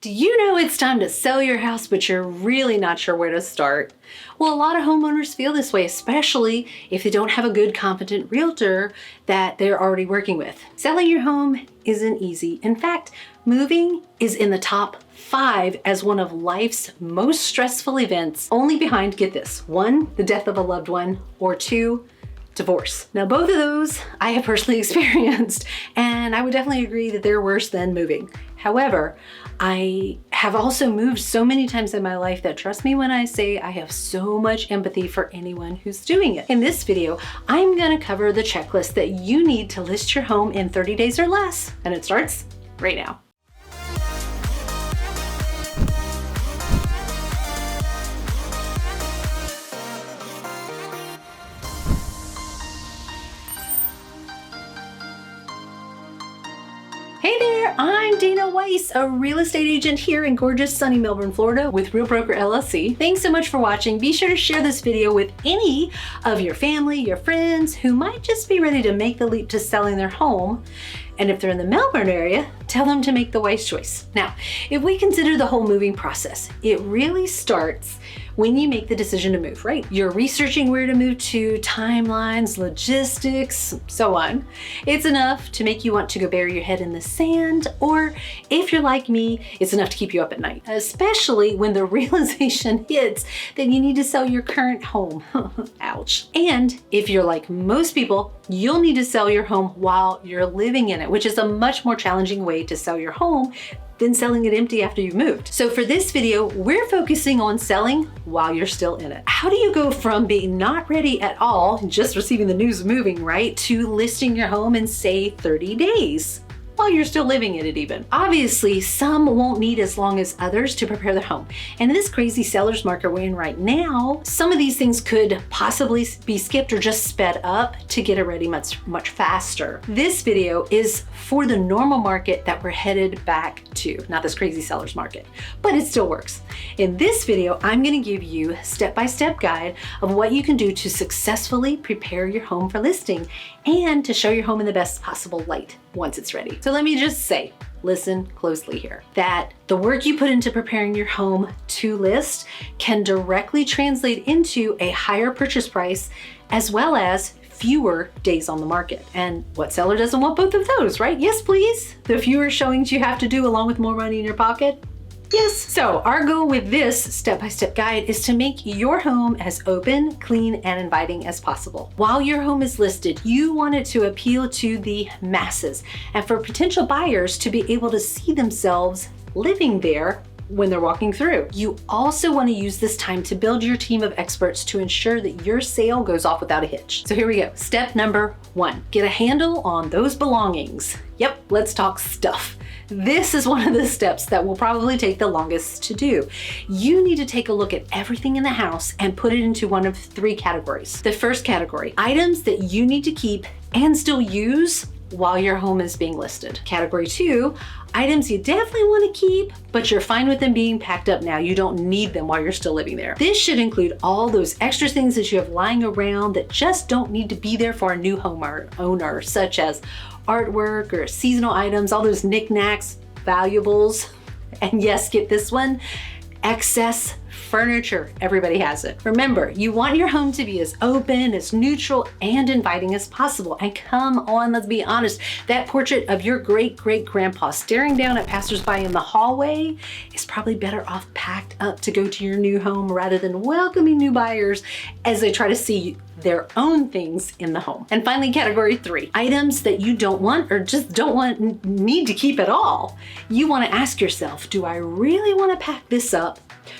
Do you know it's time to sell your house, but you're really not sure where to start? Well, a lot of homeowners feel this way, especially if they don't have a good, competent realtor that they're already working with. Selling your home isn't easy. In fact, moving is in the top 5 as one of life's most stressful events, only behind, get this, 1, the death of a loved one, or 2, divorce. Now, both of those I have personally experienced, and I would definitely agree that they're worse than moving. However, I have also moved so many times in my life that trust me when I say I have so much empathy for anyone who's doing it. In this video, I'm gonna cover the checklist that you need to list your home in 30 days or less, and it starts right now. Hey there, I'm Dana Weiss, a real estate agent here in gorgeous sunny Melbourne, Florida with Real Broker LLC. Thanks so much for watching. Be sure to share this video with any of your family, your friends who might just be ready to make the leap to selling their home. And if they're in the Melbourne area, tell them to make the wise choice. Now, if we consider the whole moving process, it really starts when you make the decision to move, right? You're researching where to move to, timelines, logistics, so on. It's enough to make you want to go bury your head in the sand, or if you're like me, it's enough to keep you up at night, especially when the realization hits that you need to sell your current home. Ouch. And if you're like most people, you'll need to sell your home while you're living in it, which is a much more challenging way to sell your home than selling it empty after you've moved. So for this video, we're focusing on selling while you're still in it. How do you go from being not ready at all, just receiving the news of moving, right, to listing your home in, say, 30 days? While you're still living in it even. Obviously, some won't need as long as others to prepare their home. And in this crazy seller's market we're in right now, some of these things could possibly be skipped or just sped up to get it ready much faster. This video is for the normal market that we're headed back to, not this crazy seller's market, but it still works. In this video, I'm gonna give you a step-by-step guide of what you can do to successfully prepare your home for listing and to show your home in the best possible light once it's ready. So let me just say, listen closely here, that the work you put into preparing your home to list can directly translate into a higher purchase price as well as fewer days on the market. And what seller doesn't want both of those, right? Yes, please. The fewer showings you have to do along with more money in your pocket. Yes. So our goal with this step-by-step guide is to make your home as open, clean, and inviting as possible. While your home is listed, you want it to appeal to the masses and for potential buyers to be able to see themselves living there when they're walking through. You also want to use this time to build your team of experts to ensure that your sale goes off without a hitch. So here we go. Step number 1, get a handle on those belongings. Yep, let's talk stuff. This is one of the steps that will probably take the longest to do. You need to take a look at everything in the house and put it into one of 3 categories. The first category, items that you need to keep and still use while your home is being listed. Category 2, items you definitely want to keep, but you're fine with them being packed up now. You don't need them while you're still living there. This should include all those extra things that you have lying around that just don't need to be there for a new owner, such as artwork or seasonal items, all those knickknacks, valuables, and yes, get this one, excess furniture. Everybody has it. Remember, you want your home to be as open, as neutral, and inviting as possible. And come on, let's be honest, that portrait of your great-great-grandpa staring down at passersby in the hallway is probably better off packed up to go to your new home rather than welcoming new buyers as they try to see their own things in the home. And finally, category 3, items that you don't want or just need to keep at all. You want to ask yourself, do I really want to pack this up,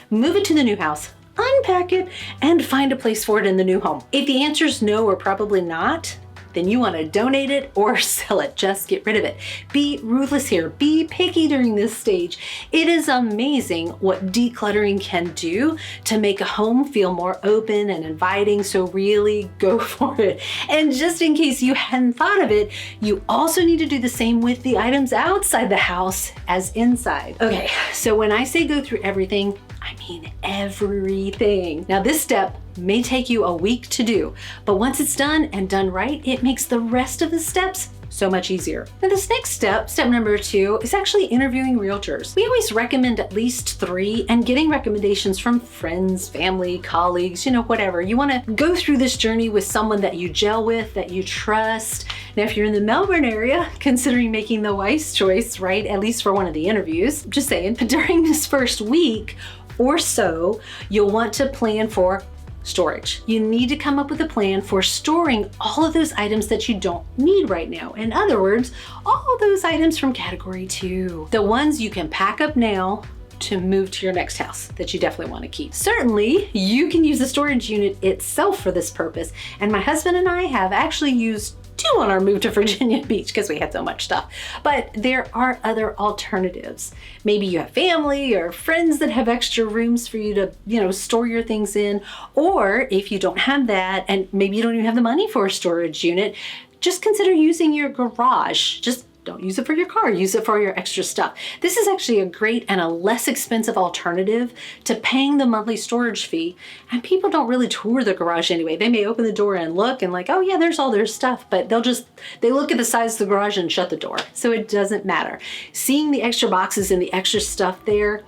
move it to the new house, unpack it, and find a place for it in the new home? If the answer is no or probably not, then you want to donate it or sell it. Just get rid of it. Be ruthless here. Be picky during this stage. It is amazing what decluttering can do to make a home feel more open and inviting, so really go for it. And just in case you hadn't thought of it, you also need to do the same with the items outside the house as inside. Okay, so when I say go through everything, I mean everything. Now this step may take you a week to do, but once it's done and done right, it makes the rest of the steps so much easier. Now this next step, step number 2, is actually interviewing realtors. We always recommend at least 3 and getting recommendations from friends, family, colleagues, whatever. You want to go through this journey with someone that you gel with, that you trust. Now, if you're in the Melbourne area, considering making the wise choice, right, at least for one of the interviews, just saying, but during this first week or so, you'll want to plan for storage. You need to come up with a plan for storing all of those items that you don't need right now. In other words, all those items from category 2, the ones you can pack up now to move to your next house that you definitely want to keep. Certainly, you can use the storage unit itself for this purpose. And my husband and I have actually used 2 on our move to Virginia Beach because we had so much stuff. But there are other alternatives. Maybe you have family or friends that have extra rooms for you to, store your things in. Or if you don't have that, and maybe you don't even have the money for a storage unit, just consider using your garage. Just don't use it for your car, use it for your extra stuff. This is actually a great and a less expensive alternative to paying the monthly storage fee. And people don't really tour the garage anyway. They may open the door and look and like, oh yeah, there's all their stuff, but they look at the size of the garage and shut the door. So it doesn't matter. Seeing the extra boxes and the extra stuff there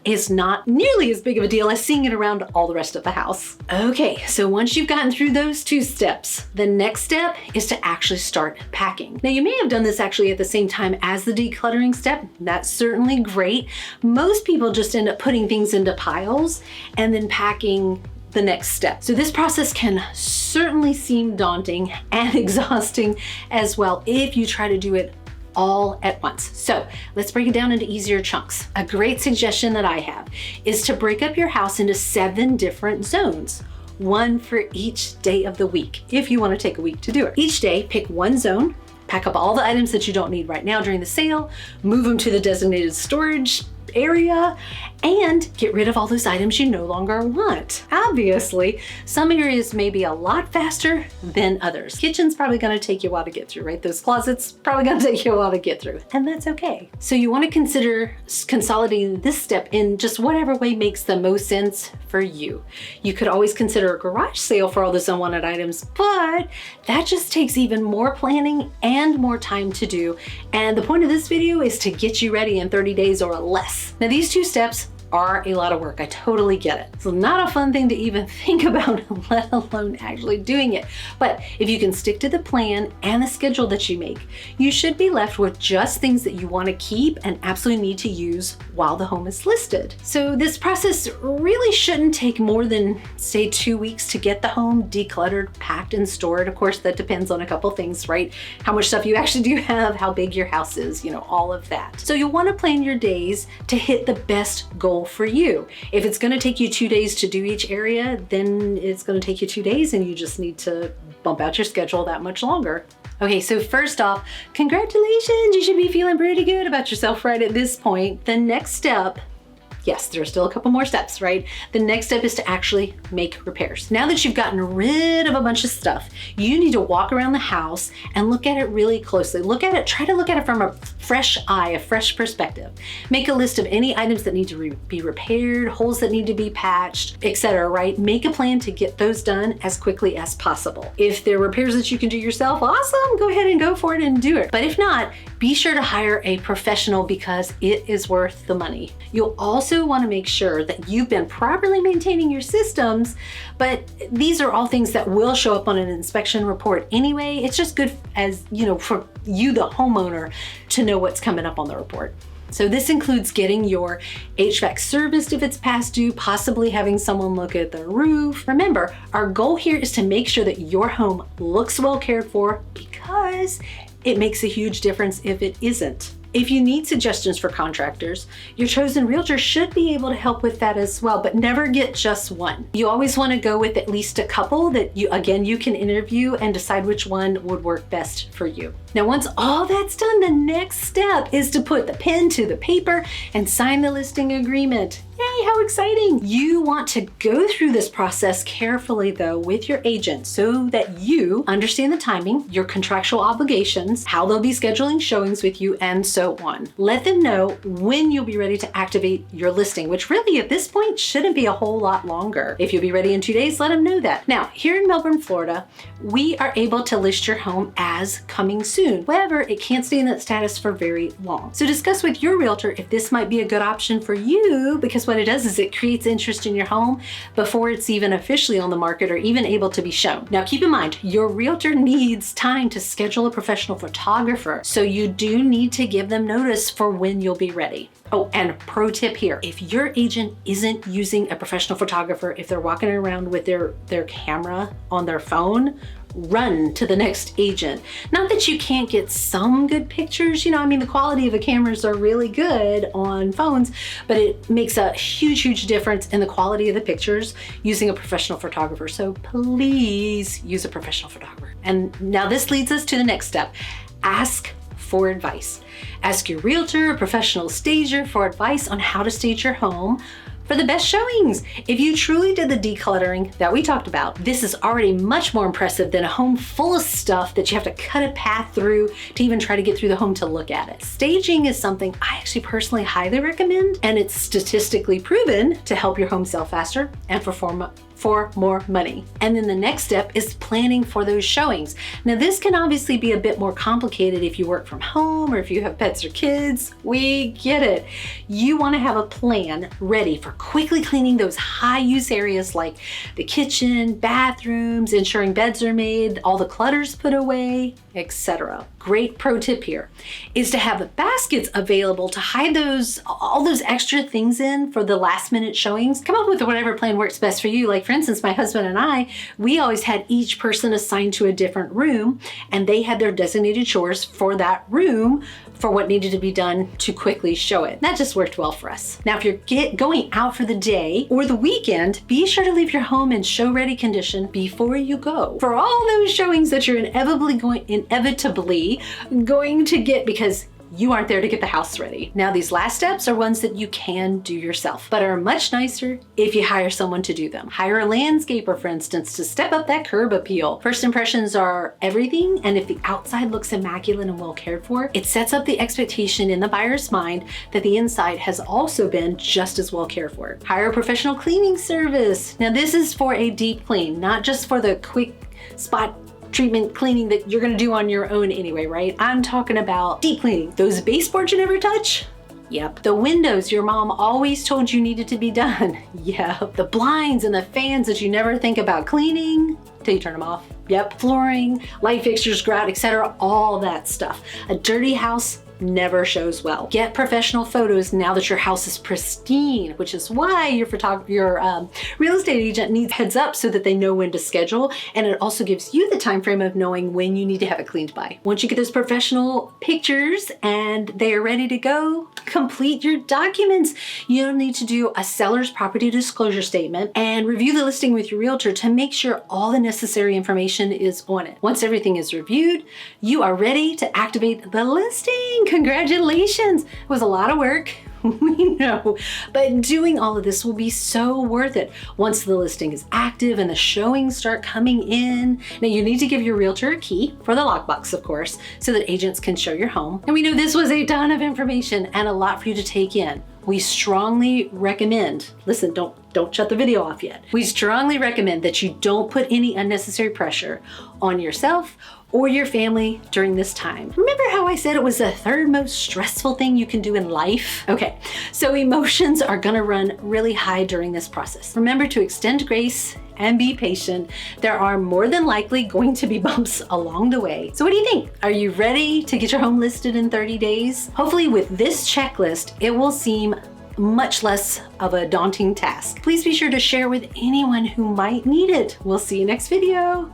is not nearly as big of a deal as seeing it around all the rest of the house. Okay, so once you've gotten through those 2 steps, the next step is to actually start packing. Now you may have done this actually at the same time as the decluttering step. That's certainly great. Most people just end up putting things into piles and then packing the next step. So this process can certainly seem daunting and exhausting as well if you try to do it all at once. So let's break it down into easier chunks. A great suggestion that I have is to break up your house into 7 different zones, 1 for each day of the week, if you want to take a week to do it. Each day, pick 1 zone, pack up all the items that you don't need right now during the sale, move them to the designated storage area, and get rid of all those items you no longer want. Obviously, some areas may be a lot faster than others. Kitchen's probably gonna take you a while to get through, right? Those closets probably gonna take you a while to get through, and that's okay. So you wanna consider consolidating this step in just whatever way makes the most sense for you. You could always consider a garage sale for all those unwanted items, but that just takes even more planning and more time to do. And the point of this video is to get you ready in 30 days or less. Now these 2 steps are a lot of work. I totally get it. It's not a fun thing to even think about, let alone actually doing it. But if you can stick to the plan and the schedule that you make, you should be left with just things that you want to keep and absolutely need to use while the home is listed. So this process really shouldn't take more than, say, 2 weeks to get the home decluttered, packed, and stored. Of course, that depends on a couple things, right? How much stuff you actually do have, how big your house is, all of that. So you'll want to plan your days to hit the best goal for you. If it's going to take you 2 days to do each area, then it's going to take you 2 days and you just need to bump out your schedule that much longer. Okay, so first off, congratulations, you should be feeling pretty good about yourself right at this point. The next step, yes, there are still a couple more steps, right? The next step is to actually make repairs. Now that you've gotten rid of a bunch of stuff, you need to walk around the house and look at it really closely. Try to look at it from a fresh eye, a fresh perspective. Make a list of any items that need to be repaired, holes that need to be patched, etc., right? Make a plan to get those done as quickly as possible. If there are repairs that you can do yourself, awesome, go ahead and go for it and do it. But if not, be sure to hire a professional because it is worth the money. You'll also want to make sure that you've been properly maintaining your systems, but these are all things that will show up on an inspection report anyway. It's just good as, for you, the homeowner, to know what's coming up on the report. So this includes getting your HVAC serviced if it's past due, possibly having someone look at the roof. Remember, our goal here is to make sure that your home looks well cared for because it makes a huge difference if it isn't. If you need suggestions for contractors, your chosen realtor should be able to help with that as well, but never get just one. You always want to go with at least a couple that you can interview and decide which one would work best for you. Now, once all that's done, the next step is to put the pen to the paper and sign the listing agreement. Yay, Yay, how exciting. You want to go through this process carefully though with your agent so that you understand the timing, your contractual obligations, how they'll be scheduling showings with you, and so on. Let them know when you'll be ready to activate your listing, which really at this point shouldn't be a whole lot longer. If you'll be ready in 2 days, let them know that. Now, here in Melbourne, Florida, we are able to list your home as coming soon. However, it can't stay in that status for very long. So discuss with your realtor if this might be a good option for you, because what it does is it creates interest in your home before it's even officially on the market or even able to be shown. Now, keep in mind, your realtor needs time to schedule a professional photographer, so you do need to give them notice for when you'll be ready. Oh, and pro tip here, if your agent isn't using a professional photographer, if they're walking around with their camera on their phone, run to the next agent. Not that you can't get some good pictures, you know, I mean, the quality of the cameras are really good on phones, but it makes a huge, huge difference in the quality of the pictures using a professional photographer. So please use a professional photographer. And now this leads us to the next step. Ask for advice. Ask your realtor or professional stager for advice on how to stage your home for the best showings. If you truly did the decluttering that we talked about, this is already much more impressive than a home full of stuff that you have to cut a path through to even try to get through the home to look at it. Staging is something I actually personally highly recommend, and it's statistically proven to help your home sell faster and for more money. And then the next step is planning for those showings. Now, this can obviously be a bit more complicated if you work from home or if you have pets or kids. We get it. You want to have a plan ready for quickly cleaning those high use areas like the kitchen, bathrooms, ensuring beds are made, all the clutter's put away, etc. Great pro tip here is to have baskets available to hide all those extra things in for the last minute showings. Come up with whatever plan works best for you. Like for instance, my husband and I, we always had each person assigned to a different room, and they had their designated chores for that room for what needed to be done to quickly show it. That just worked well for us. Now, if you're going out for the day or the weekend, be sure to leave your home in show ready condition before you go for all those showings that you're inevitably going to get because you aren't there to get the house ready. Now, these last steps are ones that you can do yourself, but are much nicer if you hire someone to do them. Hire a landscaper, for instance, to step up that curb appeal. First impressions are everything, and if the outside looks immaculate and well cared for, it sets up the expectation in the buyer's mind that the inside has also been just as well cared for. Hire a professional cleaning service. Now, this is for a deep clean, not just for the quick spot treatment cleaning that you're gonna do on your own anyway, right? I'm talking about deep cleaning. Those baseboards you never touch? Yep. The windows your mom always told you needed to be done? Yep. The blinds and the fans that you never think about cleaning till you turn them off? Yep. Flooring, light fixtures, grout, etc. All that stuff. A dirty house never shows well. Get professional photos now that your house is pristine, which is why your real estate agent needs heads up so that they know when to schedule, and it also gives you the time frame of knowing when you need to have it cleaned by. Once you get those professional pictures and they are ready to go, complete your documents. You'll need to do a seller's property disclosure statement and review the listing with your realtor to make sure all the necessary information is on it. Once everything is reviewed, you are ready to activate the listing. Congratulations. It was a lot of work. We know, but doing all of this will be so worth it once the listing is active and the showings start coming in. Now, you need to give your realtor a key for the lockbox, of course, so that agents can show your home. And we know this was a ton of information and a lot for you to take in. We strongly recommend, listen, don't shut the video off yet. We strongly recommend that you don't put any unnecessary pressure on yourself or your family during this time. Remember how I said it was the third most stressful thing you can do in life? Okay, so emotions are gonna run really high during this process. Remember to extend grace and be patient. There are more than likely going to be bumps along the way. So what do you think? Are you ready to get your home listed in 30 days? Hopefully with this checklist, it will seem much less of a daunting task. Please be sure to share with anyone who might need it. We'll see you next video.